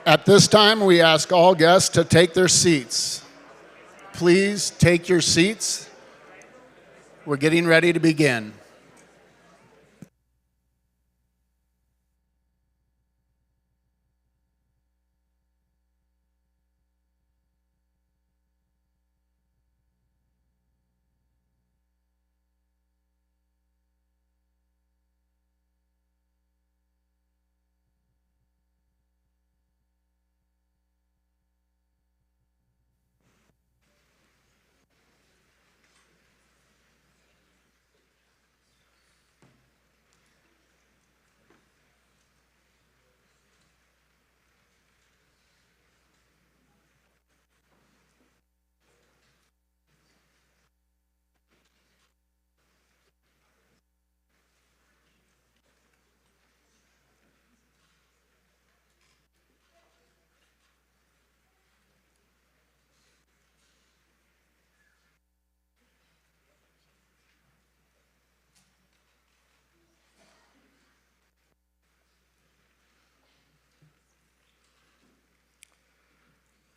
At this time, we ask all guests to take their seats. Please take your seats. We're getting ready to begin.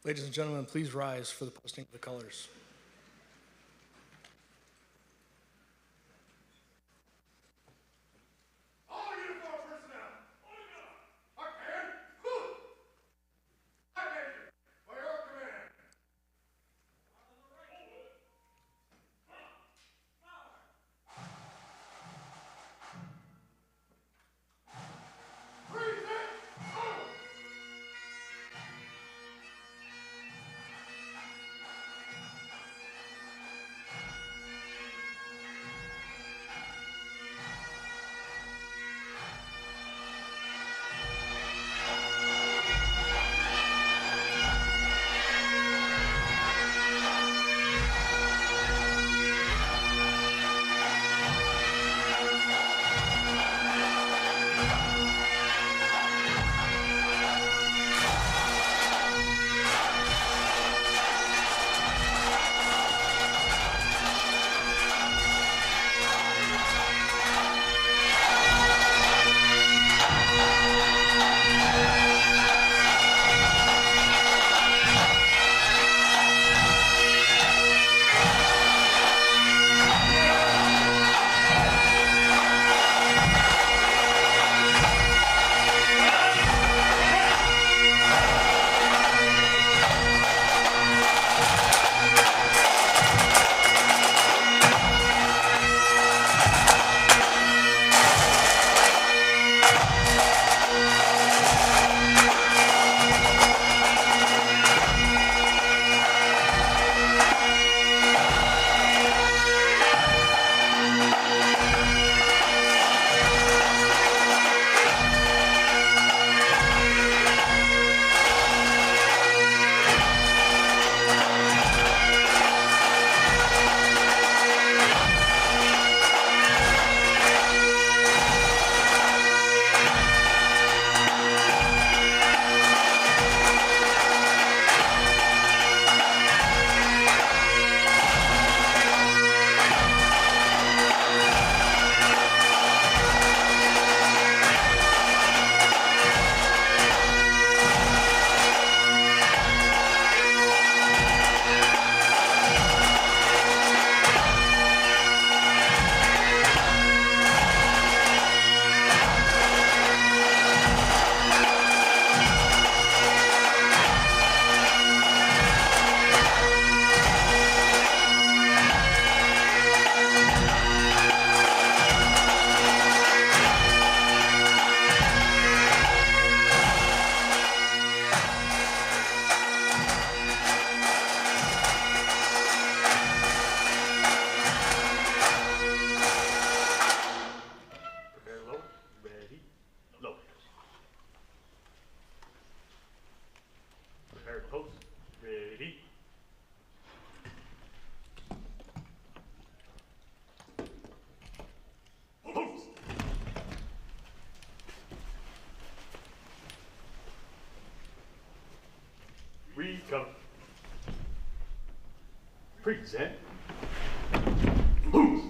Ladies and gentlemen, please rise for the posting of the colors. Present. Moves.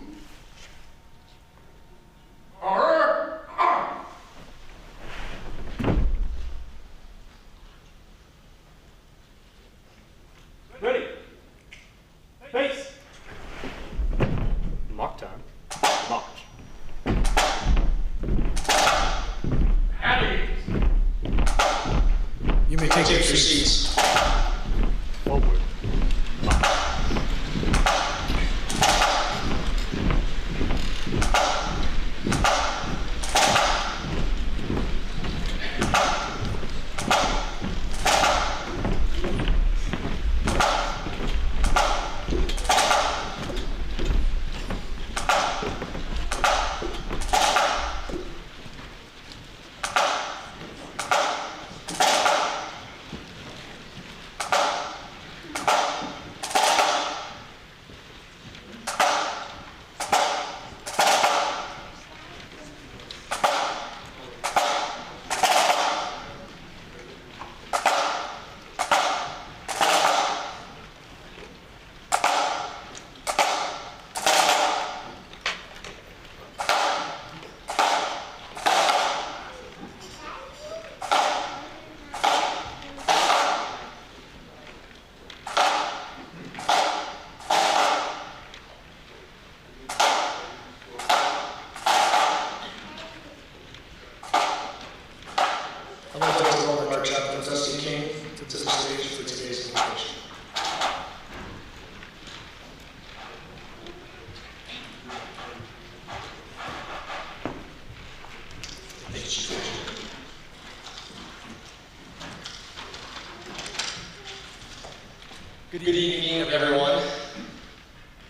evening, everyone.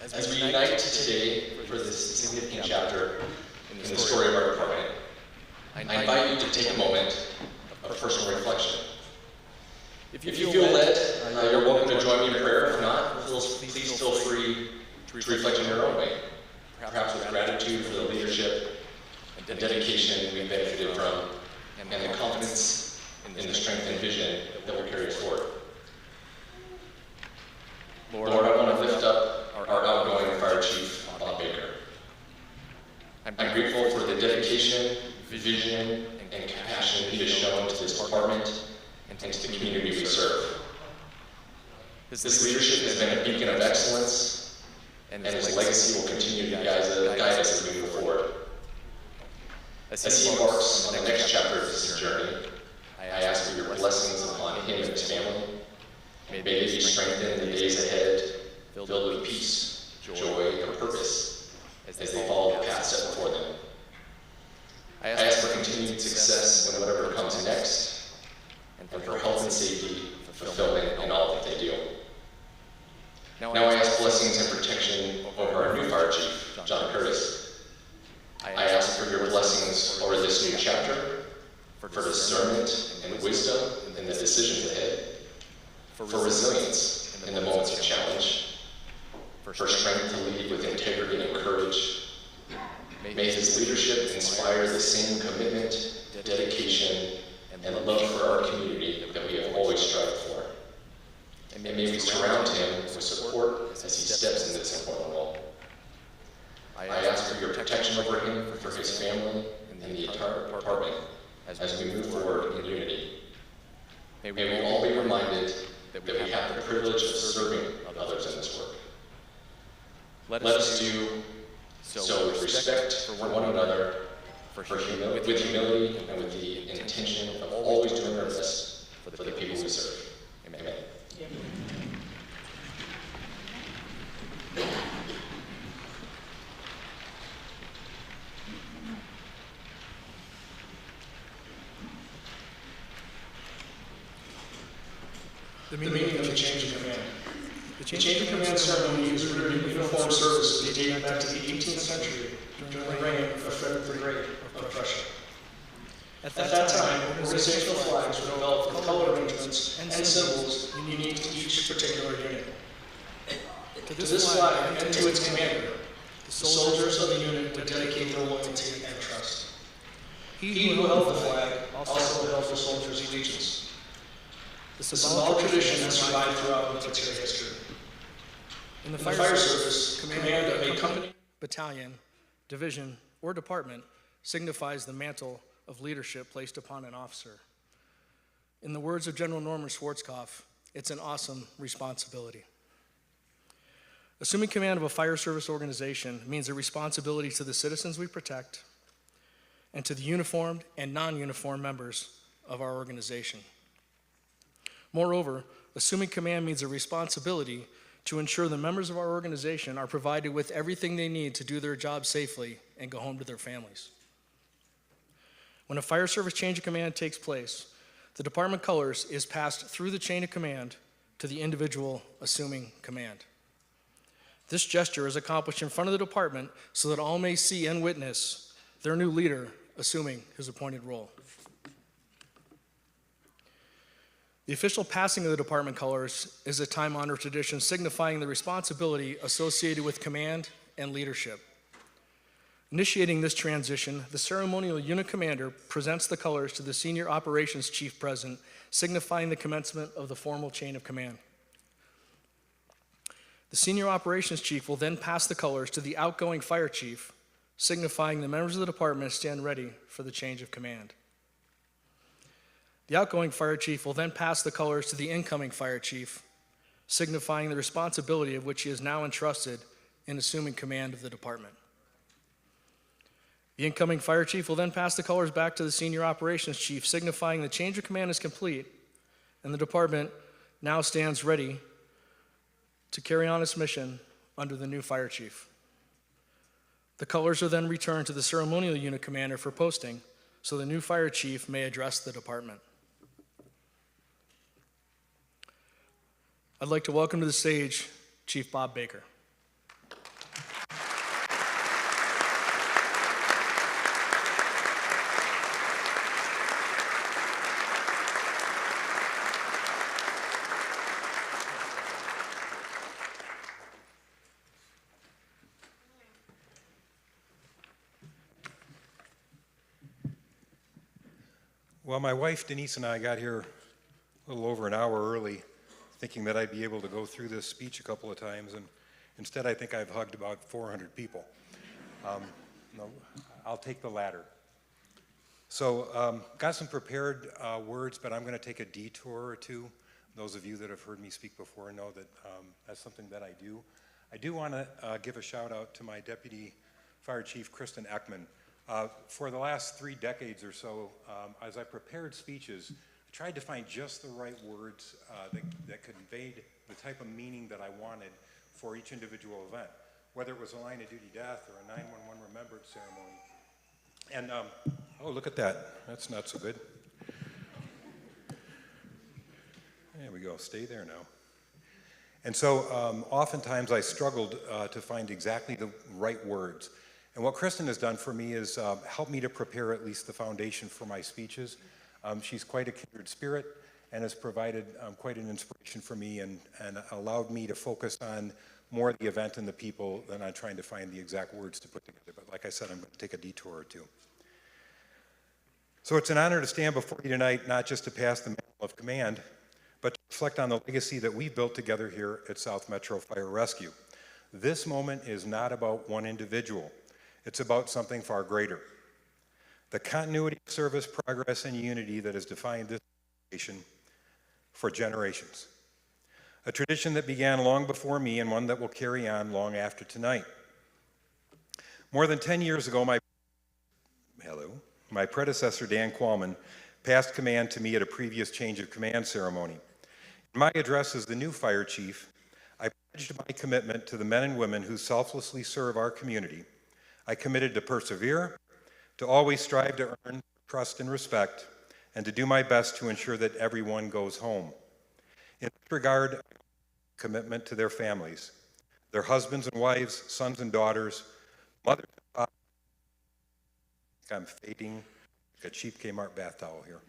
As we unite today for this significant chapter in the story of our department, I invite you to take a moment of personal reflection. If you feel led, you're welcome to join me in prayer. If not, please feel free to reflect in your own way, perhaps with gratitude for the leadership and dedication we've benefited from, and the confidence in the strength and vision that will carry us forward. Lord, I want to lift up our outgoing Fire Chief, Bob Baker. I'm grateful for the dedication, vision, and compassion he has shown to this department and to the community we serve. His leadership has been a beacon of excellence, and his legacy will continue to guide us as we move forward. As he embarks on the next chapter of this journey, I ask for your blessings upon him and his family. May they be strengthened in the days ahead, filled with peace, joy, and purpose as they follow the path set before them. I ask for continued success in whatever comes next, and for health and safety, fulfillment in all that they do. Now I ask blessings and protection over our new Fire Chief, John Curtis. I ask for your blessings over this new chapter, for discernment and wisdom in the decisions ahead, for resilience in the moments of challenge, for strength to lead with integrity and courage. May his leadership inspire the same commitment, dedication, and love for our community that we have always strived for. And may we surround him with support as he steps into this important role. I ask for your protection over him, for his family, and the entire department as we move forward in unity. May we all be reminded that we have the privilege of serving others in this work. Let us do so with respect for one another, with humility, and with the intention of always doing our best for the people we serve. Amen. The meaning of the change of command. The change of command ceremony is rooted in uniformed services dating back to the 18th century during the reign of Frederick the Great of Prussia. At that time, organizational flags were developed with color arrangements and symbols unique to each particular unit. To this flag and to its commander, the soldiers of the unit would dedicate their loyalty and trust. He who held the flag also held the soldiers' allegiance. The symbolic tradition has survived throughout military history. In the fire service, command of a company, battalion, division, or department signifies the mantle of leadership placed upon an officer. In the words of General Norman Schwarzkopf, it's an awesome responsibility. Assuming command of a fire service organization means a responsibility to the citizens we protect and to the uniformed and non-uniformed members of our organization. Moreover, assuming command means a responsibility to ensure the members of our organization are provided with everything they need to do their job safely and go home to their families. When a fire service change of command takes place, the department colors is passed through the chain of command to the individual assuming command. This gesture is accomplished in front of the department so that all may see and witness their new leader assuming his appointed role. The official passing of the department colors is a time-honored tradition signifying the responsibility associated with command and leadership. Initiating this transition, the ceremonial unit commander presents the colors to the senior operations chief present, signifying the commencement of the formal chain of command. The senior operations chief will then pass the colors to the outgoing fire chief, signifying the members of the department stand ready for the change of command. The outgoing fire chief will then pass the colors to the incoming fire chief, signifying the responsibility of which he is now entrusted in assuming command of the department. The incoming fire chief will then pass the colors back to the senior operations chief, signifying the change of command is complete and the department now stands ready to carry on its mission under the new fire chief. The colors are then returned to the ceremonial unit commander for posting so the new fire chief may address the department. I'd like to welcome to the stage Chief Bob Baker. Well, my wife Denise and I got here a little over an hour early, thinking that I'd be able to go through this speech a couple of times, and instead I think I've hugged about 400 people. No, I'll take the latter. So, got some prepared words, but I'm going to take a detour or two. Those of you that have heard me speak before know that that's something that I do. I do want to give a shout out to my Deputy Fire Chief, Kristen Eckman. For the last 3 decades or so, as I prepared speeches, I tried to find just the right words that conveyed the type of meaning that I wanted for each individual event, whether it was a line of duty death or a 911 remembrance ceremony. And, oh, look at that. That's not so good. There we go. Stay there now. And so oftentimes I struggled to find exactly the right words. And what Kristen has done for me is help me to prepare at least the foundation for my speeches. She's quite a kindred spirit and has provided quite an inspiration for me and allowed me to focus on more of the event and the people than on trying to find the exact words to put together. But like I said, I'm going to take a detour or two. So it's an honor to stand before you tonight, not just to pass the mantle of command, but to reflect on the legacy that we've built together here at South Metro Fire Rescue. This moment is not about one individual. It's about something far greater. The continuity of service, progress, and unity that has defined this nation for generations. A tradition that began long before me and one that will carry on long after tonight. More than 10 years ago, my predecessor, Dan Qualman, passed command to me at a previous change of command ceremony. In my address as the new fire chief, I pledged my commitment to the men and women who selflessly serve our community. I committed to persevere, to always strive to earn trust and respect, and to do my best to ensure that everyone goes home. In this regard, commitment to their families, their husbands and wives, sons and daughters, mothers and fathers. I'm fading like a cheap Kmart bath towel here.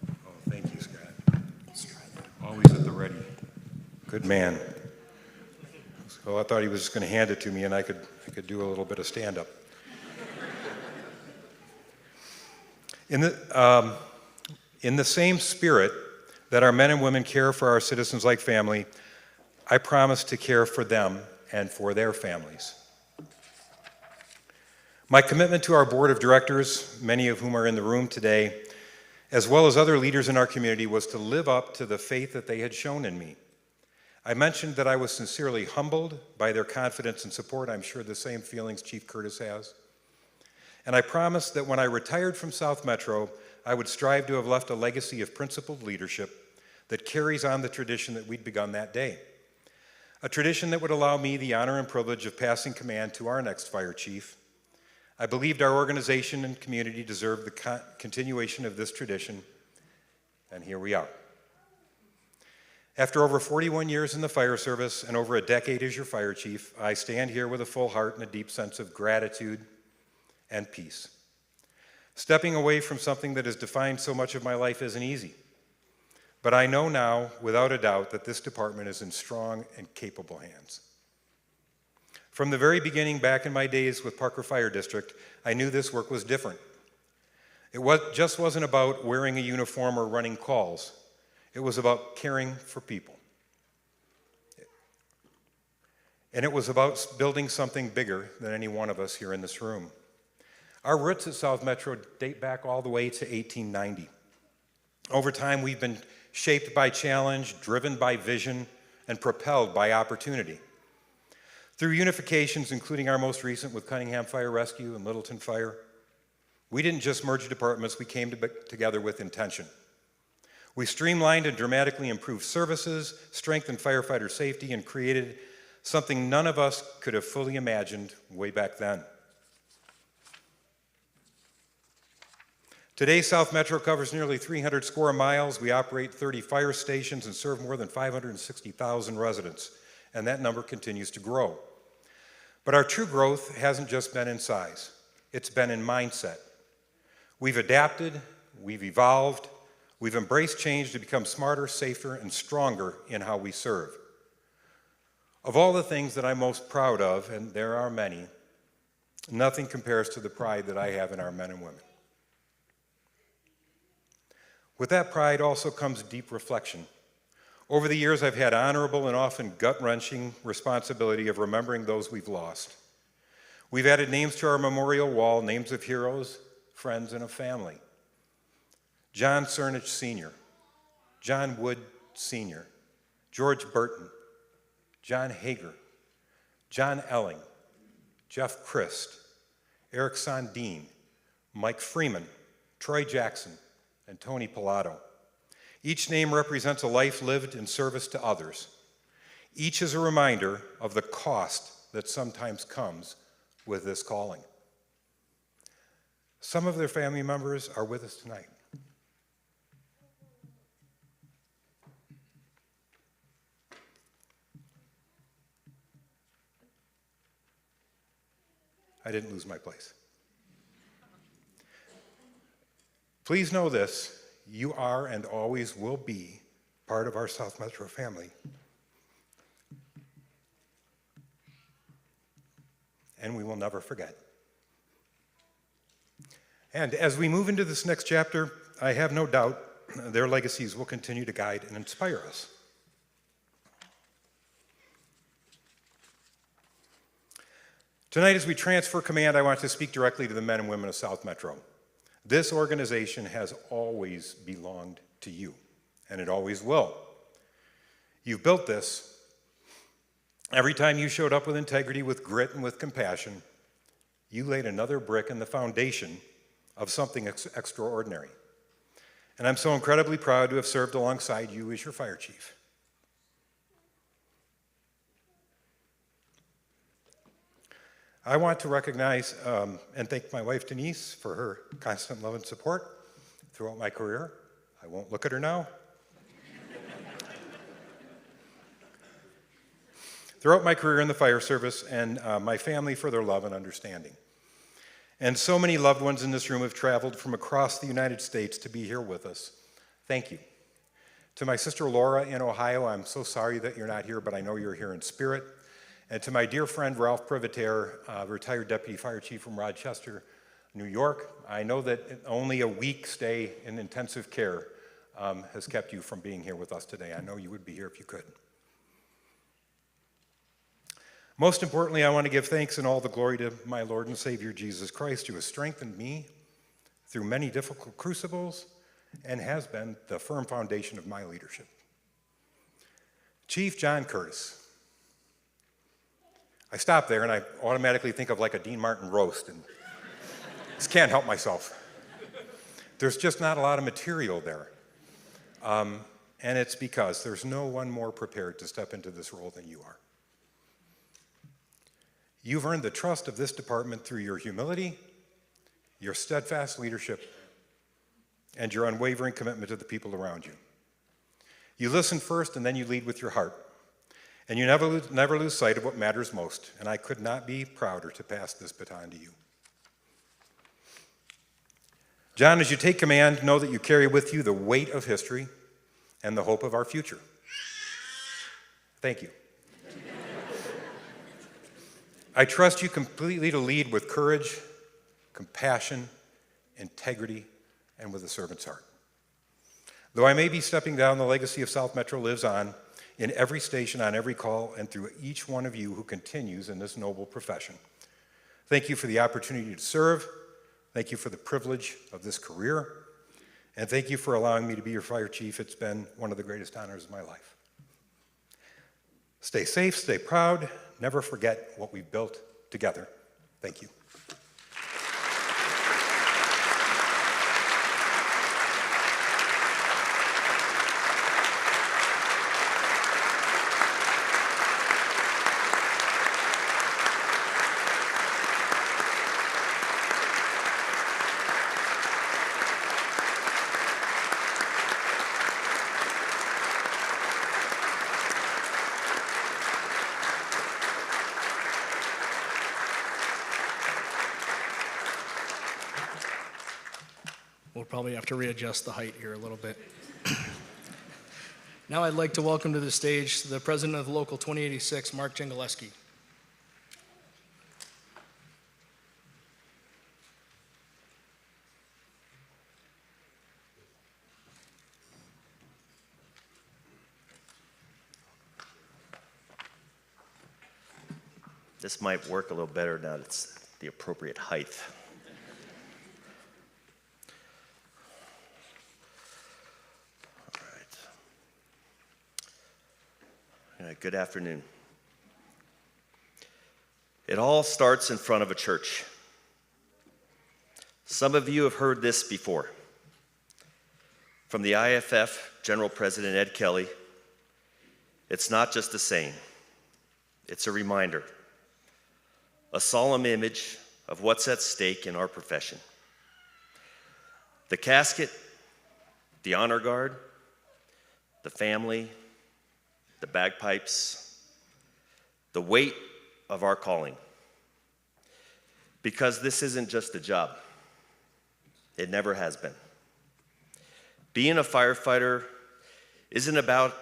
Oh, thank you, Scott. Always at the ready. Good man. So I thought he was just going to hand it to me and I could do a little bit of stand-up. In the same spirit that our men and women care for our citizens like family, I promise to care for them and for their families. My commitment to our board of directors, many of whom are in the room today, as well as other leaders in our community, was to live up to the faith that they had shown in me. I mentioned that I was sincerely humbled by their confidence and support. I'm sure the same feelings Chief Curtis has. And I promised that when I retired from South Metro, I would strive to have left a legacy of principled leadership that carries on the tradition that we'd begun that day. A tradition that would allow me the honor and privilege of passing command to our next fire chief. I believed our organization and community deserved the continuation of this tradition, and here we are. After over 41 years in the fire service and over a decade as your fire chief, I stand here with a full heart and a deep sense of gratitude and peace. Stepping away from something that has defined so much of my life isn't easy. But I know now, without a doubt, that this department is in strong and capable hands. From the very beginning, back in my days with Parker Fire District, I knew this work was different. It just wasn't about wearing a uniform or running calls. It was about caring for people. And it was about building something bigger than any one of us here in this room. Our roots at South Metro date back all the way to 1890. Over time, we've been shaped by challenge, driven by vision, and propelled by opportunity. Through unifications, including our most recent with Cunningham Fire Rescue and Littleton Fire, we didn't just merge departments, we came together with intention. We streamlined and dramatically improved services, strengthened firefighter safety, and created something none of us could have fully imagined way back then. Today, South Metro covers nearly 300 square miles. We operate 30 fire stations and serve more than 560,000 residents, and that number continues to grow. But our true growth hasn't just been in size. It's been in mindset. We've adapted, we've evolved, we've embraced change to become smarter, safer, and stronger in how we serve. Of all the things that I'm most proud of, and there are many, nothing compares to the pride that I have in our men and women. With that pride also comes deep reflection. Over the years, I've had honorable and often gut-wrenching responsibility of remembering those we've lost. We've added names to our memorial wall, names of heroes, friends, and of family. John Cernich Sr., John Wood Sr., George Burton, John Hager, John Elling, Jeff Christ, Eric Sondine, Mike Freeman, Troy Jackson, and Tony Pilato. Each name represents a life lived in service to others. Each is a reminder of the cost that sometimes comes with this calling. Some of their family members are with us tonight. I didn't lose my place. Please know this. You are and always will be part of our South Metro family. And we will never forget. And as we move into this next chapter, I have no doubt their legacies will continue to guide and inspire us. Tonight, as we transfer command, I want to speak directly to the men and women of South Metro. This organization has always belonged to you, and it always will. You've built this. Every time you showed up with integrity, with grit, and with compassion, you laid another brick in the foundation of something extraordinary. And I'm so incredibly proud to have served alongside you as your fire chief. I want to recognize and thank my wife, Denise, for her constant love and support throughout my career. I won't look at her now. Throughout my career in the fire service, and my family for their love and understanding. And so many loved ones in this room have traveled from across the United States to be here with us. Thank you. To my sister Laura in Ohio, I'm so sorry that you're not here, but I know you're here in spirit. And to my dear friend Ralph Privatere, retired deputy fire chief from Rochester, New York, I know that only a week stay in intensive care has kept you from being here with us today. I know you would be here if you could. Most importantly, I want to give thanks and all the glory to my Lord and Savior Jesus Christ, who has strengthened me through many difficult crucibles and has been the firm foundation of my leadership. Chief John Curtis. I stop there and I automatically think of like a Dean Martin roast, and just can't help myself. There's just not a lot of material there. And it's because there's no one more prepared to step into this role than you are. You've earned the trust of this department through your humility, your steadfast leadership, and your unwavering commitment to the people around you. You listen first and then you lead with your heart. And you never lose sight of what matters most, and I could not be prouder to pass this baton to you. John, as you take command, know that you carry with you the weight of history and the hope of our future. Thank you. I trust you completely to lead with courage, compassion, integrity, and with a servant's heart. Though I may be stepping down, the legacy of South Metro lives on in every station, on every call, and through each one of you who continues in this noble profession. Thank you for the opportunity to serve. Thank you for the privilege of this career. And thank you for allowing me to be your fire chief. It's been one of the greatest honors of my life. Stay safe, stay proud, never forget what we've built together. Thank you. probably have to readjust the height here a little bit. Now I'd like to welcome to the stage the president of Local 2086, Mark Jengaleski. This might work a little better now that it's the appropriate height. All right. Good afternoon. It all starts in front of a church. Some of you have heard this before. From the IFF General President Ed Kelly, it's not just a saying, it's a reminder. A solemn image of what's at stake in our profession. The casket, the honor guard, the family, the bagpipes, the weight of our calling. Because this isn't just a job. It never has been. Being a firefighter isn't about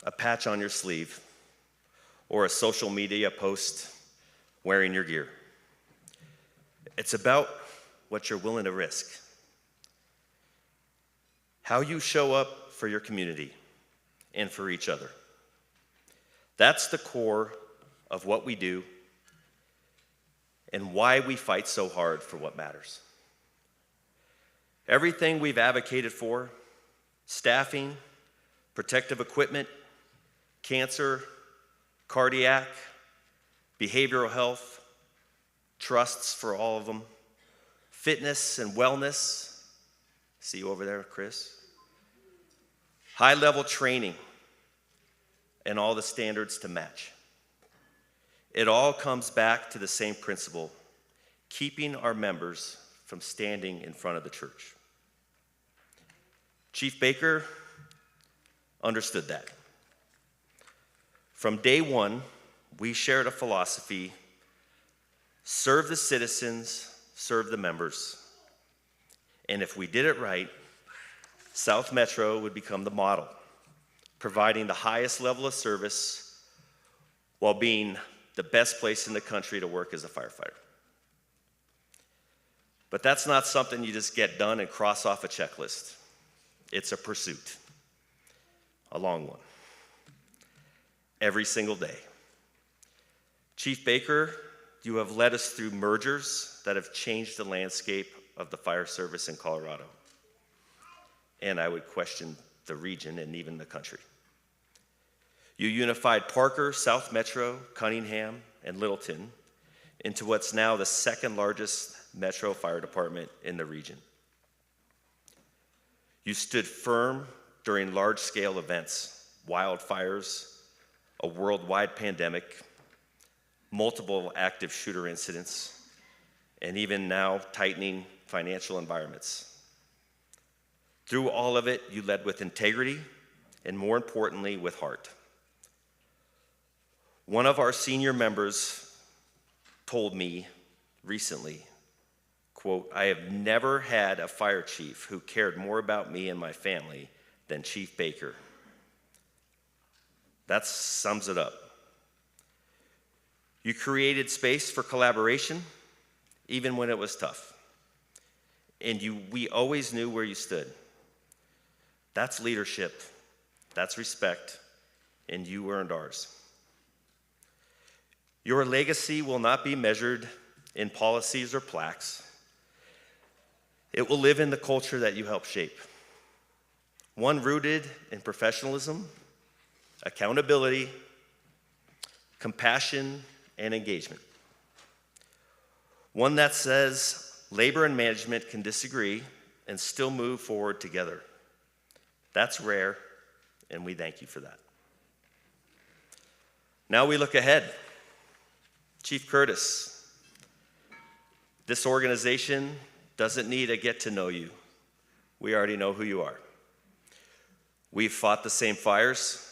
a patch on your sleeve or a social media post wearing your gear. It's about what you're willing to risk. How you show up for your community and for each other. That's the core of what we do and why we fight so hard for what matters. Everything we've advocated for, staffing, protective equipment, cancer, cardiac, behavioral health, trusts for all of them, fitness and wellness, see you over there, Chris, high-level training, and all the standards to match. It all comes back to the same principle, keeping our members from standing in front of the church. Chief Baker understood that. From day one, we shared a philosophy: serve the citizens, serve the members. And if we did it right, South Metro would become the model, providing the highest level of service while being the best place in the country to work as a firefighter. But that's not something you just get done and cross off a checklist. It's a pursuit, a long one, every single day. Chief Baker, you have led us through mergers that have changed the landscape of the fire service in Colorado. And I would question the region and even the country. You unified Parker, South Metro, Cunningham, and Littleton into what's now the second largest metro fire department in the region. You stood firm during large-scale events, wildfires, a worldwide pandemic, multiple active shooter incidents, and even now tightening financial environments. Through all of it, you led with integrity and, more importantly, with heart. One of our senior members told me recently, quote, "I have never had a fire chief who cared more about me and my family than Chief Baker." That sums it up. You created space for collaboration, even when it was tough. And we always knew where you stood. That's leadership, that's respect, and you earned ours. Your legacy will not be measured in policies or plaques. It will live in the culture that you helped shape. One rooted in professionalism, accountability, compassion, and engagement. One that says labor and management can disagree and still move forward together. That's rare, and we thank you for that. Now we look ahead. Chief Curtis, this organization doesn't need a get to know you. We already know who you are. We've fought the same fires,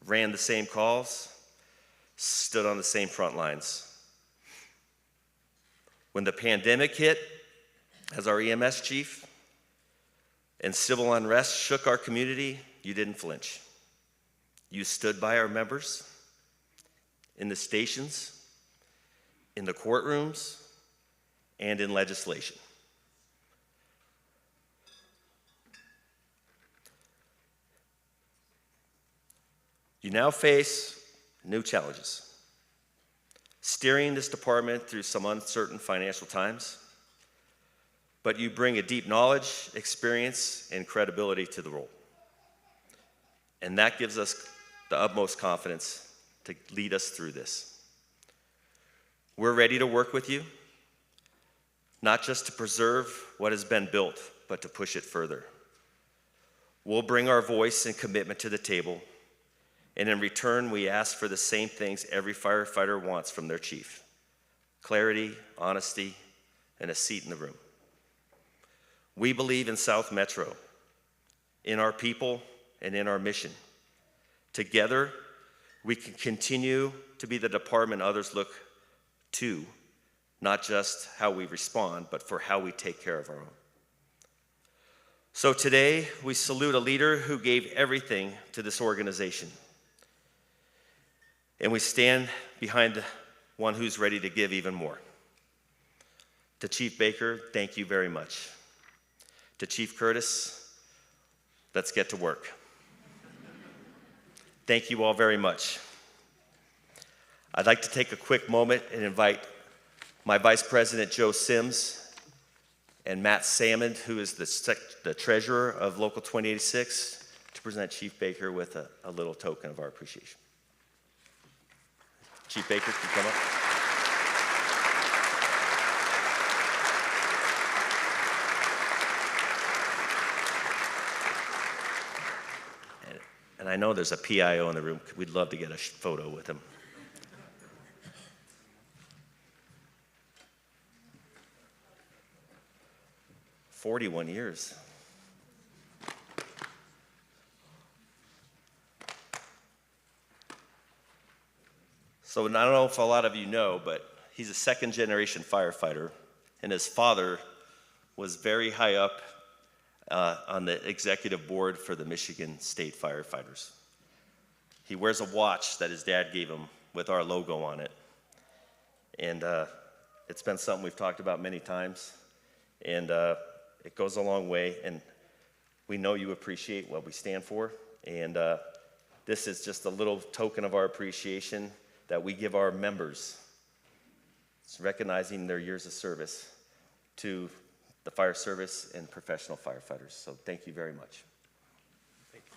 ran the same calls, stood on the same front lines. When the pandemic hit, as our EMS chief, and civil unrest shook our community, you didn't flinch. You stood by our members in the stations, in the courtrooms, and in legislation. You now face new challenges. Steering this department through some uncertain financial times, but you bring a deep knowledge, experience, and credibility to the role. And that gives us the utmost confidence to lead us through this. We're ready to work with you, not just to preserve what has been built, but to push it further. We'll bring our voice and commitment to the table, and in return, we ask for the same things every firefighter wants from their chief: clarity, honesty, and a seat in the room. We believe in South Metro, in our people, and in our mission. Together, we can continue to be the department others look to, not just how we respond, but for how we take care of our own. So today, we salute a leader who gave everything to this organization. And we stand behind one who's ready to give even more. To Chief Baker, thank you very much. To Chief Curtis, let's get to work. Thank you all very much. I'd like to take a quick moment and invite my Vice President, Joe Sims, and Matt Salmond, who is the treasurer of Local 2086, to present Chief Baker with a little token of our appreciation. Chief Baker, can you come up? And I know there's a PIO in the room. We'd love to get a photo with him. "41 years. So I don't know if a lot of you know, but he's a second-generation firefighter, and his father was very high up on the executive board for the Michigan State Firefighters. He wears a watch that his dad gave him with our logo on it. And it's been something we've talked about many times, and it goes a long way, and we know you appreciate what we stand for, and this is just a little token of our appreciation that we give our members. It's recognizing their years of service to the fire service and professional firefighters. So thank you very much. Thank you.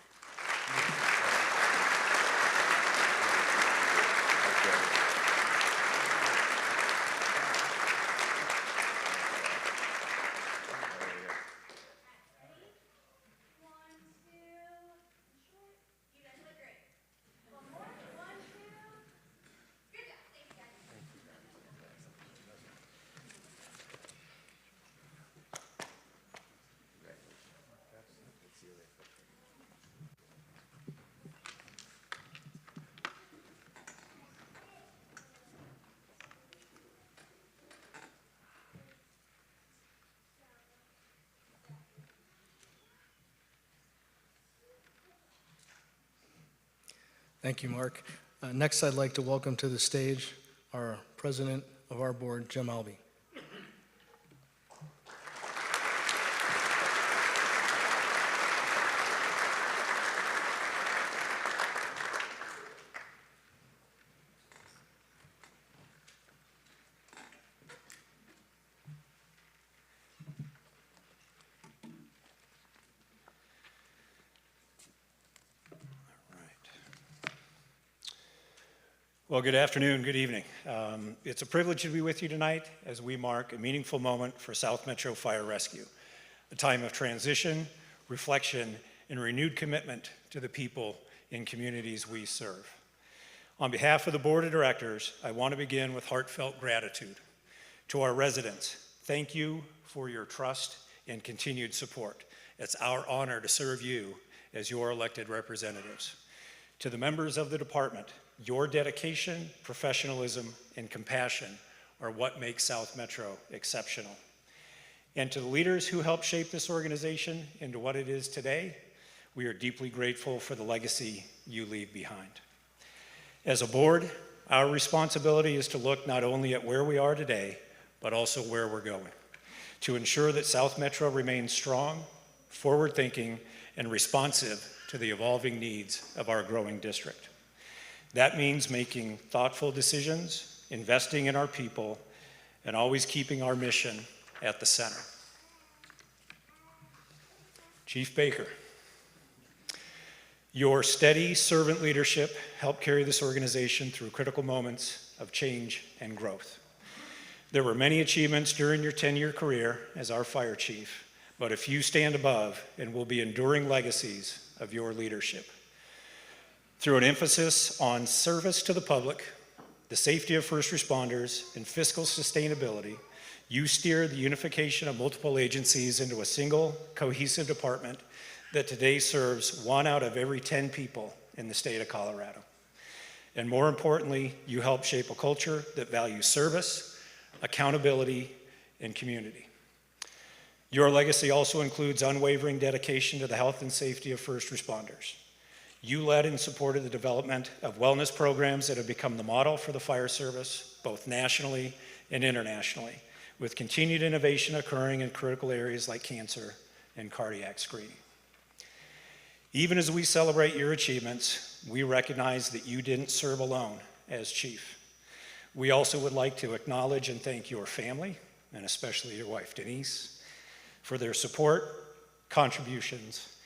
Thank you, Mark. Next, I'd like to welcome to the stage our president of our board, Jim Albee. Well, good afternoon, good evening. It's a privilege to be with you tonight as we mark a meaningful moment for South Metro Fire Rescue, a time of transition, reflection, and renewed commitment to the people and communities we serve. On behalf of the Board of Directors, I want to begin with heartfelt gratitude. To our residents, thank you for your trust and continued support. It's our honor to serve you as your elected representatives. To the members of the department, your dedication, professionalism, and compassion are what makes South Metro exceptional. And to the leaders who helped shape this organization into what it is today, we are deeply grateful for the legacy you leave behind. As a board, our responsibility is to look not only at where we are today, but also where we're going, to ensure that South Metro remains strong, forward-thinking, and responsive to the evolving needs of our growing district. That means making thoughtful decisions, investing in our people, and always keeping our mission at the center. Chief Baker, your steady servant leadership helped carry this organization through critical moments of change and growth. There were many achievements during your 10-year career as our fire chief, but a few stand above and will be enduring legacies of your leadership. Through an emphasis on service to the public, the safety of first responders, and fiscal sustainability, you steered the unification of multiple agencies into a single, cohesive department that today serves 1 out of every 10 people in the state of Colorado. And more importantly, you helped shape a culture that values service, accountability, and community. Your legacy also includes unwavering dedication to the health and safety of first responders. You led and supported the development of wellness programs that have become the model for the fire service, both nationally and internationally, with continued innovation occurring in critical areas like cancer and cardiac screening. Even as we celebrate your achievements, we recognize that you didn't serve alone as chief. We also would like to acknowledge and thank your family, and especially your wife, Denise, for their support, contributions,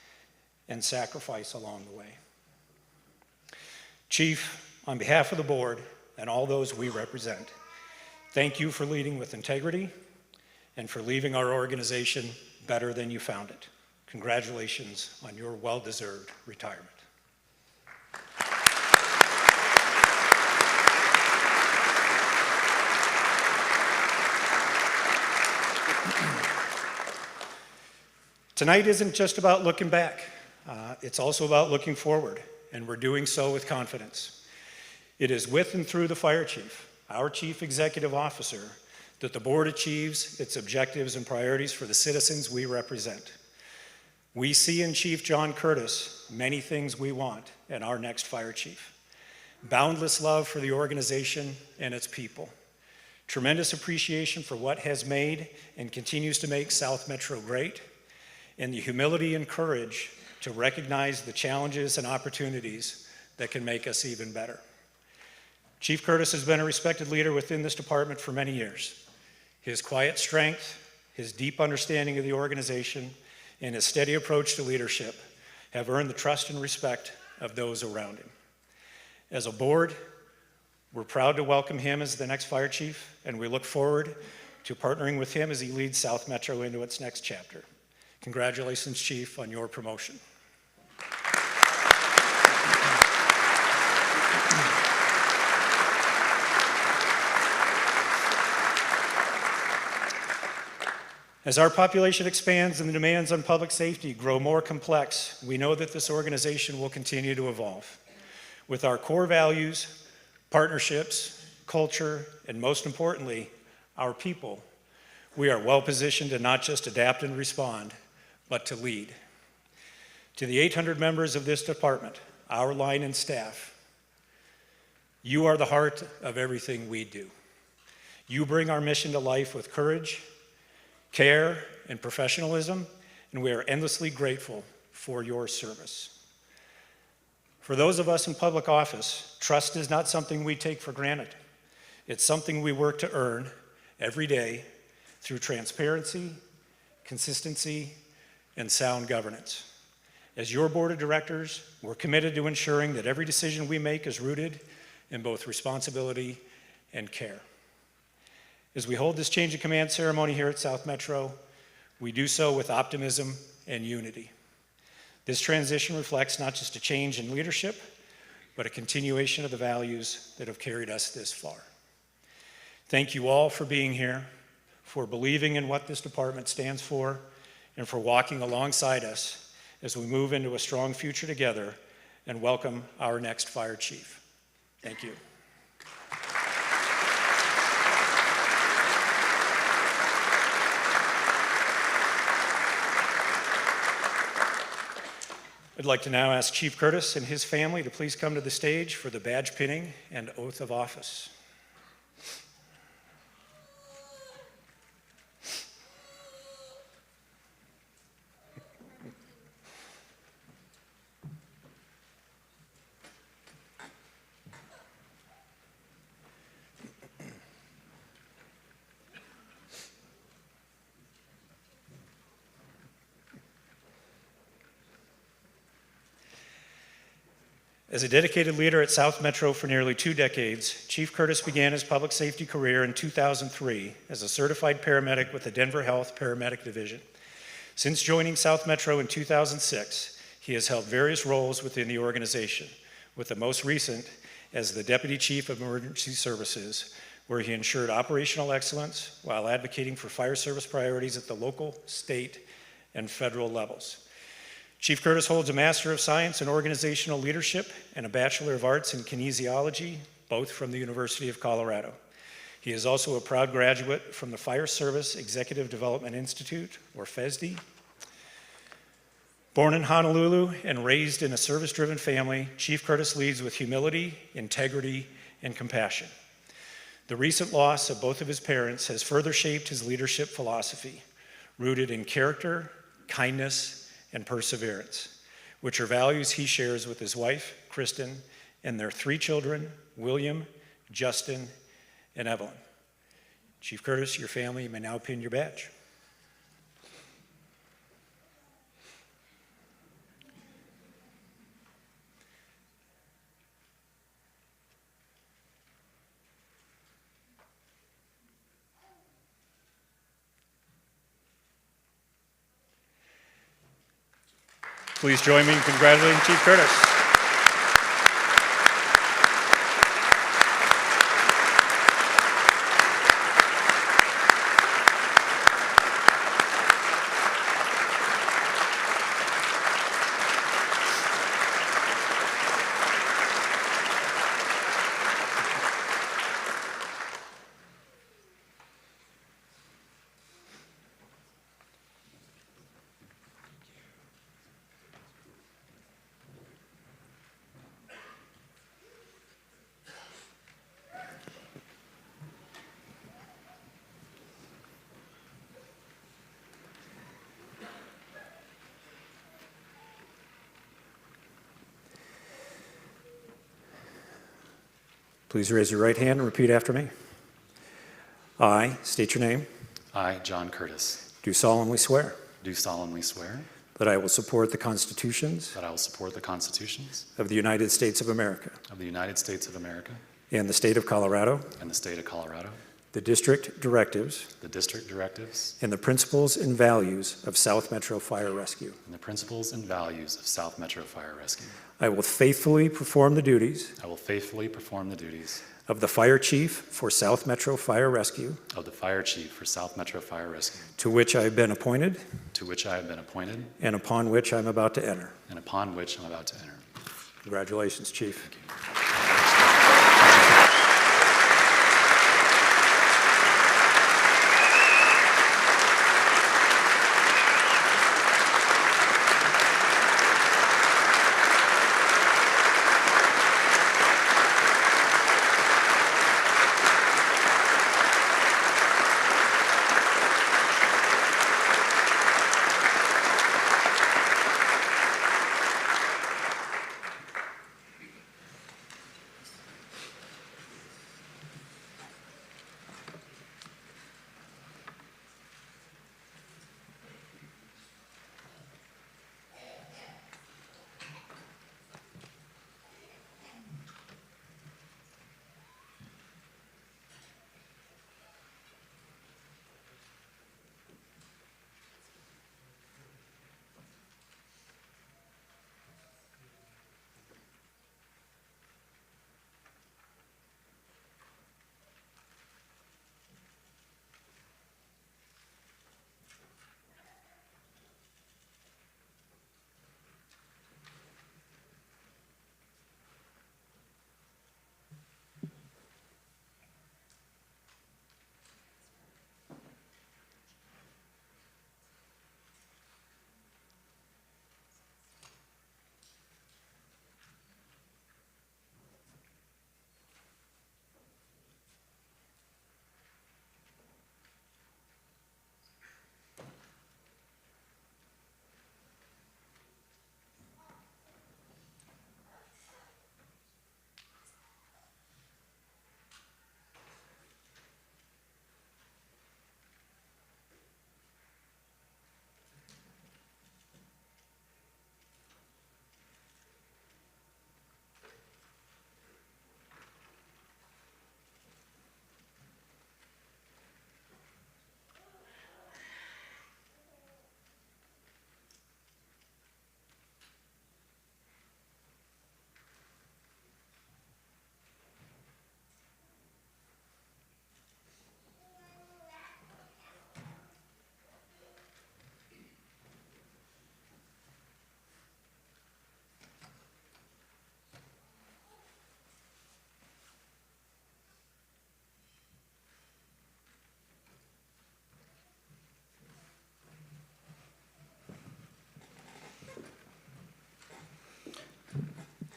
and sacrifice along the way. Chief, on behalf of the board and all those we represent, thank you for leading with integrity and for leaving our organization better than you found it. Congratulations on your well-deserved retirement. Tonight isn't just about looking back. It's also about looking forward, and we're doing so with confidence. It is with and through the fire chief, our chief executive officer, that the board achieves its objectives and priorities for the citizens we represent. We see in Chief John Curtis many things we want in our next fire chief. Boundless love for the organization and its people. Tremendous appreciation for what has made and continues to make South Metro great, and the humility and courage to recognize the challenges and opportunities that can make us even better. Chief Curtis has been a respected leader within this department for many years. His quiet strength, his deep understanding of the organization, and his steady approach to leadership have earned the trust and respect of those around him. As a board, we're proud to welcome him as the next fire chief, and we look forward to partnering with him as he leads South Metro into its next chapter. Congratulations, Chief, on your promotion. As our population expands and the demands on public safety grow more complex, we know that this organization will continue to evolve. With our core values, partnerships, culture, and most importantly, our people, we are well positioned to not just adapt and respond, but to lead. To the 800 members of this department, our line and staff, you are the heart of everything we do. You bring our mission to life with courage, care, and professionalism, and we are endlessly grateful for your service. For those of us in public office, trust is not something we take for granted. It's something we work to earn every day through transparency, consistency, and sound governance. As your board of directors, we're committed to ensuring that every decision we make is rooted in both responsibility and care. As we hold this change of command ceremony here at South Metro, we do so with optimism and unity. This transition reflects not just a change in leadership, but a continuation of the values that have carried us this far. Thank you all for being here, for believing in what this department stands for, and for walking alongside us as we move into a strong future together and welcome our next fire chief. Thank you. I'd like to now ask Chief Curtis and his family to please come to the stage for the badge pinning and oath of office. As a dedicated leader at South Metro for nearly 2 decades, Chief Curtis began his public safety career in 2003 as a certified paramedic with the Denver Health Paramedic Division. Since joining South Metro in 2006, he has held various roles within the organization, with the most recent as the Deputy Chief of Emergency Services, where he ensured operational excellence while advocating for fire service priorities at the local, state, and federal levels. Chief Curtis holds a Master of Science in Organizational Leadership and a Bachelor of Arts in Kinesiology, both from the University of Colorado. He is also a proud graduate from the Fire Service Executive Development Institute, or FESD. Born in Honolulu and raised in a service-driven family, Chief Curtis leads with humility, integrity, and compassion. The recent loss of both of his parents has further shaped his leadership philosophy, rooted in character, kindness, and perseverance, which are values he shares with his wife, Kristen, and their 3 children, William, Justin, and Evelyn. Chief Curtis, your family, you may now pin your badge. Please join me in congratulating Chief Curtis. Please raise your right hand and repeat after me. I state your name. I, John Curtis, Do solemnly swear do solemnly swear that I will support the constitutions that I will support the constitutions of the United States of America of the United States of America and the state of Colorado, and the state of Colorado, the district directives, the district directives, and the principles and values of South Metro Fire Rescue. and the principles and values of South Metro Fire Rescue. I will faithfully perform the duties I will faithfully perform the duties of the Fire Chief for South Metro Fire Rescue, of the Fire Chief for South Metro Fire Rescue, to which I have been appointed to which I have been appointed and upon which I'm about to enter. and upon which I'm about to enter. Congratulations, Chief.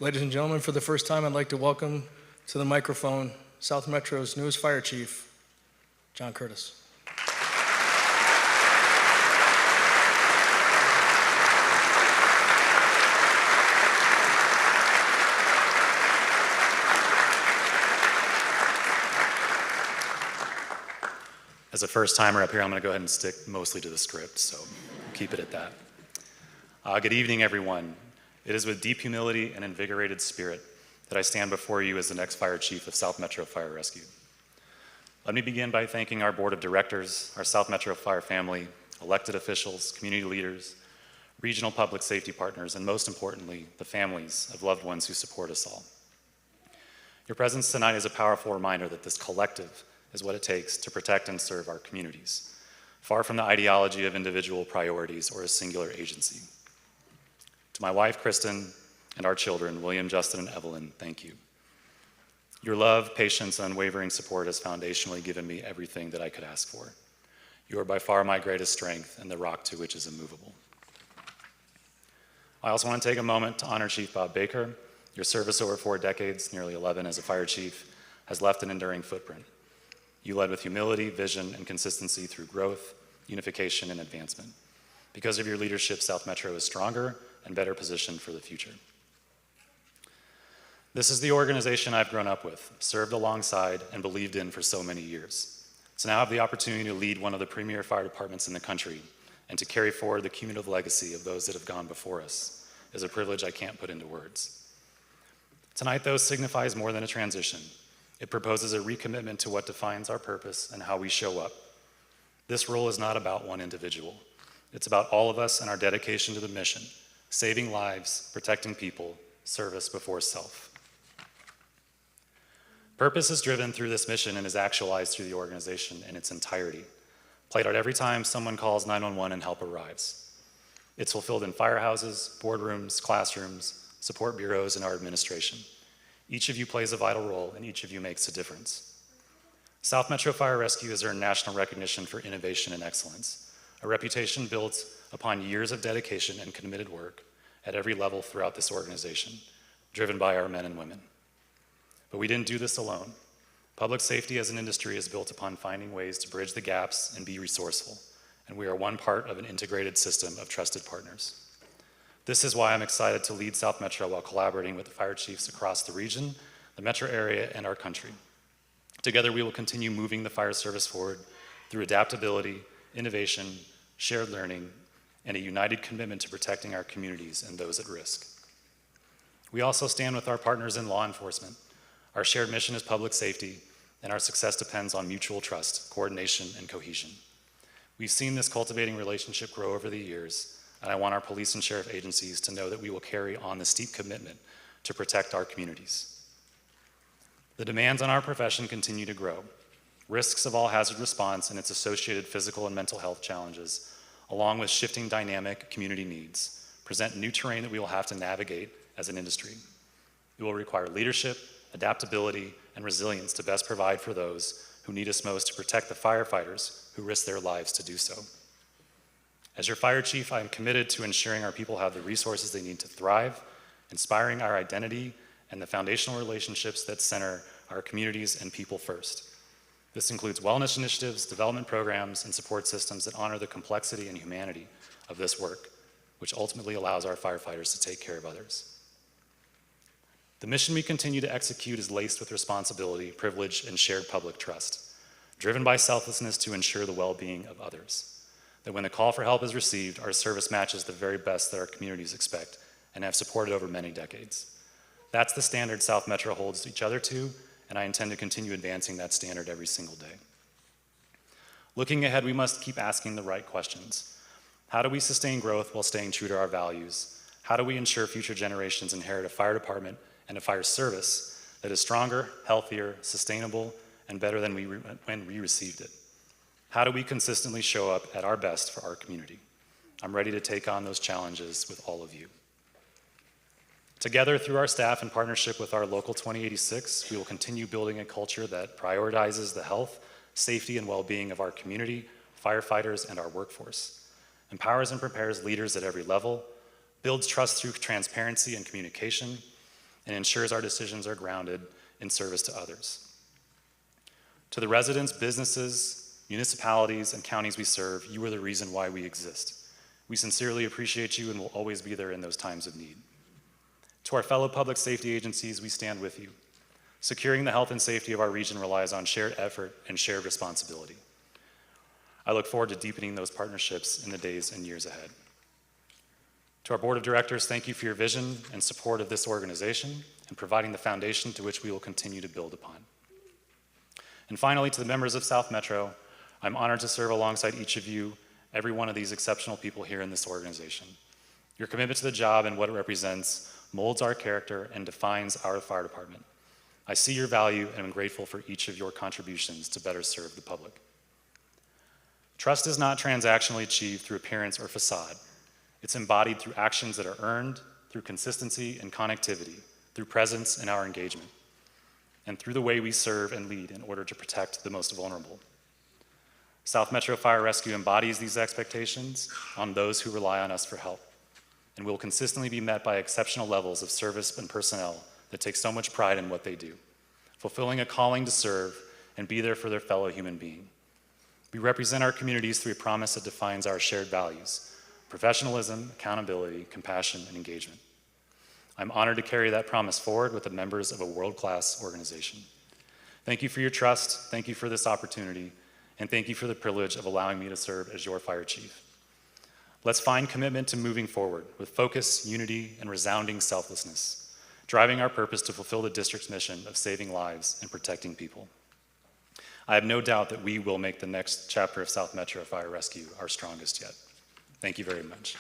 Ladies and gentlemen, for the first time, I'd like to welcome to the microphone South Metro's newest fire chief, John Curtis. As a first timer up here, I'm going to go ahead and stick mostly to the script, so keep it at that. Good evening, everyone. It is with deep humility and invigorated spirit that I stand before you as the next fire chief of South Metro Fire Rescue. Let me begin by thanking our board of directors, our South Metro Fire family, elected officials, community leaders, regional public safety partners, and most importantly, the families of loved ones who support us all. Your presence tonight is a powerful reminder that this collective is what it takes to protect and serve our communities, far from the ideology of individual priorities or a singular agency. To my wife, Kristen, and our children, William, Justin, and Evelyn, thank you. Your love, patience, and unwavering support has foundationally given me everything that I could ask for. You are by far my greatest strength and the rock to which is immovable. I also want to take a moment to honor Chief Bob Baker. Your service over 4 decades, nearly 11 as a fire chief, has left an enduring footprint. You led with humility, vision, and consistency through growth, unification, and advancement. Because of your leadership, South Metro is stronger and better positioned for the future. This is the organization I've grown up with, served alongside, and believed in for so many years. So now I have the opportunity to lead one of the premier fire departments in the country and to carry forward the cumulative legacy of those that have gone before us is a privilege I can't put into words. Tonight, though, signifies more than a transition. It proposes a recommitment to what defines our purpose and how we show up. This role is not about one individual. It's about all of us and our dedication to the mission, saving lives, protecting people, service before self. Purpose is driven through this mission and is actualized through the organization in its entirety, played out every time someone calls 911 and help arrives. It's fulfilled in firehouses, boardrooms, classrooms, support bureaus, and our administration. Each of you plays a vital role, and each of you makes a difference. South Metro Fire Rescue has earned national recognition for innovation and excellence, a reputation built upon years of dedication and committed work at every level throughout this organization, driven by our men and women. But we didn't do this alone. Public safety as an industry is built upon finding ways to bridge the gaps and be resourceful, and we are one part of an integrated system of trusted partners. This is why I'm excited to lead South Metro while collaborating with the fire chiefs across the region, the metro area, and our country. Together, we will continue moving the fire service forward through adaptability, innovation, shared learning, and a united commitment to protecting our communities and those at risk. We also stand with our partners in law enforcement. Our shared mission is public safety, and our success depends on mutual trust, coordination, and cohesion. We've seen this cultivating relationship grow over the years, and I want our police and sheriff agencies to know that we will carry on the steep commitment to protect our communities. The demands on our profession continue to grow. Risks of all hazard response and its associated physical and mental health challenges, along with shifting dynamic community needs, present new terrain that we will have to navigate as an industry. It will require leadership, adaptability, and resilience to best provide for those who need us most to protect the firefighters who risk their lives to do so. As your fire chief, I am committed to ensuring our people have the resources they need to thrive, inspiring our identity and the foundational relationships that center our communities and people first. This includes wellness initiatives, development programs, and support systems that honor the complexity and humanity of this work, which ultimately allows our firefighters to take care of others. The mission we continue to execute is laced with responsibility, privilege, and shared public trust, driven by selflessness to ensure the well-being of others. That when the call for help is received, our service matches the very best that our communities expect and have supported over many decades. That's the standard South Metro holds each other to, and I intend to continue advancing that standard every single day. Looking ahead, we must keep asking the right questions. How do we sustain growth while staying true to our values? How do we ensure future generations inherit a fire department and a fire service that is stronger, healthier, sustainable, and better than when we received it? How do we consistently show up at our best for our community? I'm ready to take on those challenges with all of you. Together, through our staff in partnership with our Local 2086, we will continue building a culture that prioritizes the health, safety, and well-being of our community, firefighters, and our workforce, empowers and prepares leaders at every level, builds trust through transparency and communication, and ensures our decisions are grounded in service to others. To the residents, businesses, municipalities, and counties we serve, you are the reason why we exist. We sincerely appreciate you and will always be there in those times of need. To our fellow public safety agencies, we stand with you. Securing the health and safety of our region relies on shared effort and shared responsibility. I look forward to deepening those partnerships in the days and years ahead. To our board of directors, thank you for your vision and support of this organization and providing the foundation to which we will continue to build upon. And finally, to the members of South Metro, I'm honored to serve alongside each of you, every one of these exceptional people here in this organization. Your commitment to the job and what it represents molds our character and defines our fire department. I see your value and am grateful for each of your contributions to better serve the public. Trust is not transactionally achieved through appearance or facade. It's embodied through actions that are earned, through consistency and connectivity, through presence in our engagement, and through the way we serve and lead in order to protect the most vulnerable. South Metro Fire Rescue embodies these expectations on those who rely on us for help, and will consistently be met by exceptional levels of service and personnel that take so much pride in what they do, fulfilling a calling to serve and be there for their fellow human being. We represent our communities through a promise that defines our shared values: professionalism, accountability, compassion, and engagement. I'm honored to carry that promise forward with the members of a world-class organization. Thank you for your trust, thank you for this opportunity, and thank you for the privilege of allowing me to serve as your fire chief. Let's find commitment to moving forward with focus, unity, and resounding selflessness, driving our purpose to fulfill the district's mission of saving lives and protecting people. I have no doubt that we will make the next chapter of South Metro Fire Rescue our strongest yet. Thank you very much.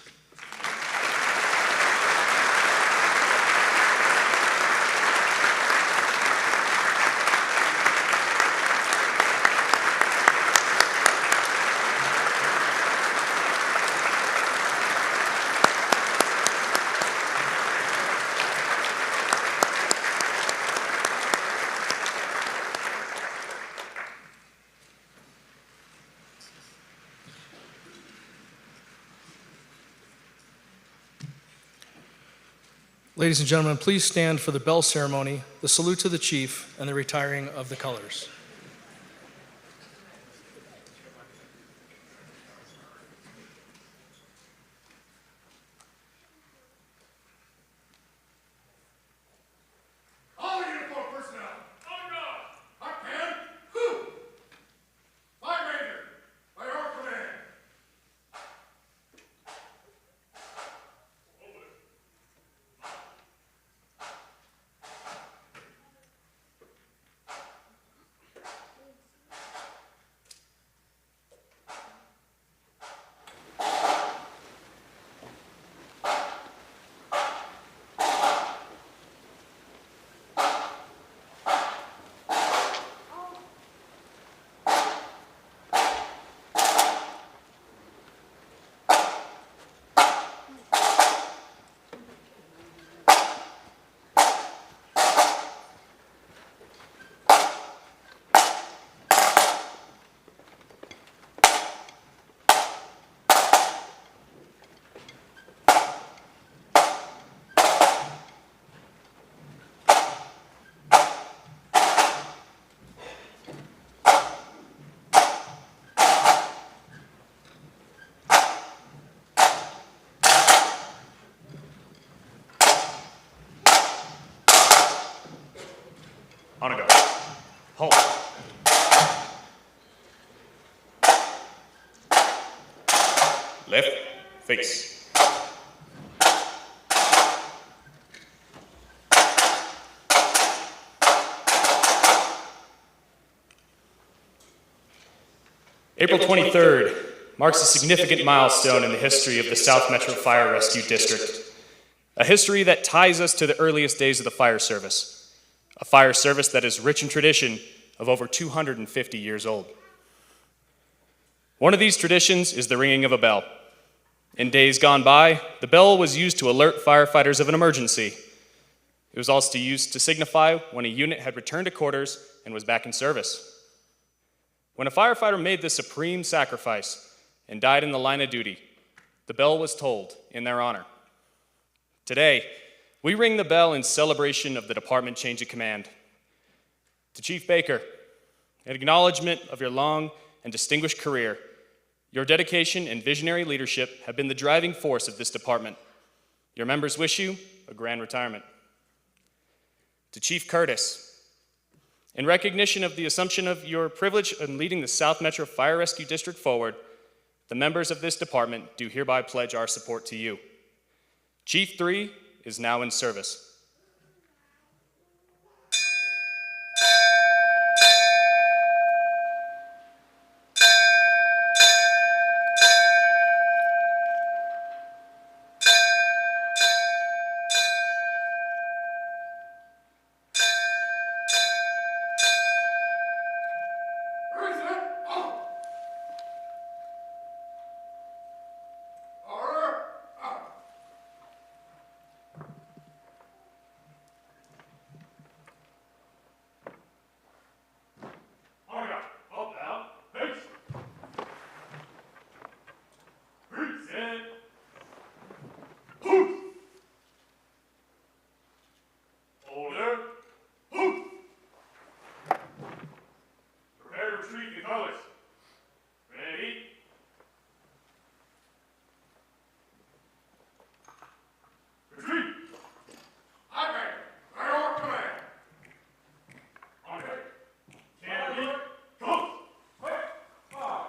Ladies and gentlemen, please stand for the bell ceremony, the salute to the chief, and the retiring of the colors. All uniform personnel, on guard, hot pan, whoo! Fire Ranger, by your command. On a guard. Hold. Left, face. April 23rd marks a significant milestone in the history of the South Metro Fire Rescue District, a history that ties us to the earliest days of the fire service, a fire service that is rich in tradition of over 250 years old. One of these traditions is the ringing of a bell. In days gone by, the bell was used to alert firefighters of an emergency. It was also used to signify when a unit had returned to quarters and was back in service. When a firefighter made the supreme sacrifice and died in the line of duty, the bell was tolled in their honor. Today, we ring the bell in celebration of the department change of command. To Chief Baker, in acknowledgement of your long and distinguished career, your dedication and visionary leadership have been the driving force of this department. Your members wish you a grand retirement. To Chief Curtis, in recognition of the assumption of your privilege in leading the South Metro Fire Rescue District forward, the members of this department do hereby pledge our support to you. Chief 3 is now in service. Raise it up. Order. Up. On your up now. Face. Reset. Poof. Order. Poof. Prepare to retreat in colors. Ready? Retreat! I beg. By your command. On deck. Candy. Come. Quick. Fire.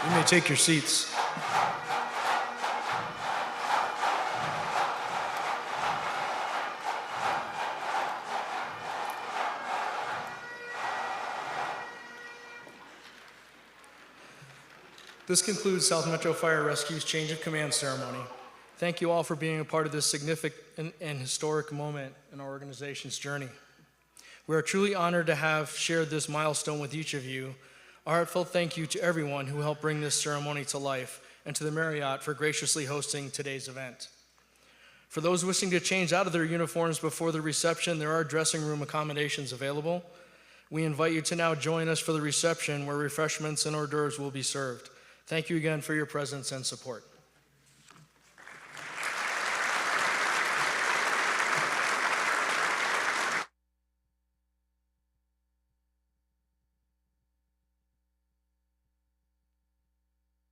You may take your seats. This concludes South Metro Fire Rescue's change of command ceremony. Thank you all for being a part of this significant and historic moment in our organization's journey. We are truly honored to have shared this milestone with each of you. A heartfelt thank you to everyone who helped bring this ceremony to life, and to the Marriott for graciously hosting today's event. For those wishing to change out of their uniforms before the reception, there are dressing room accommodations available. We invite you to now join us for the reception, where refreshments and hors d'oeuvres will be served. Thank you again for your presence and support.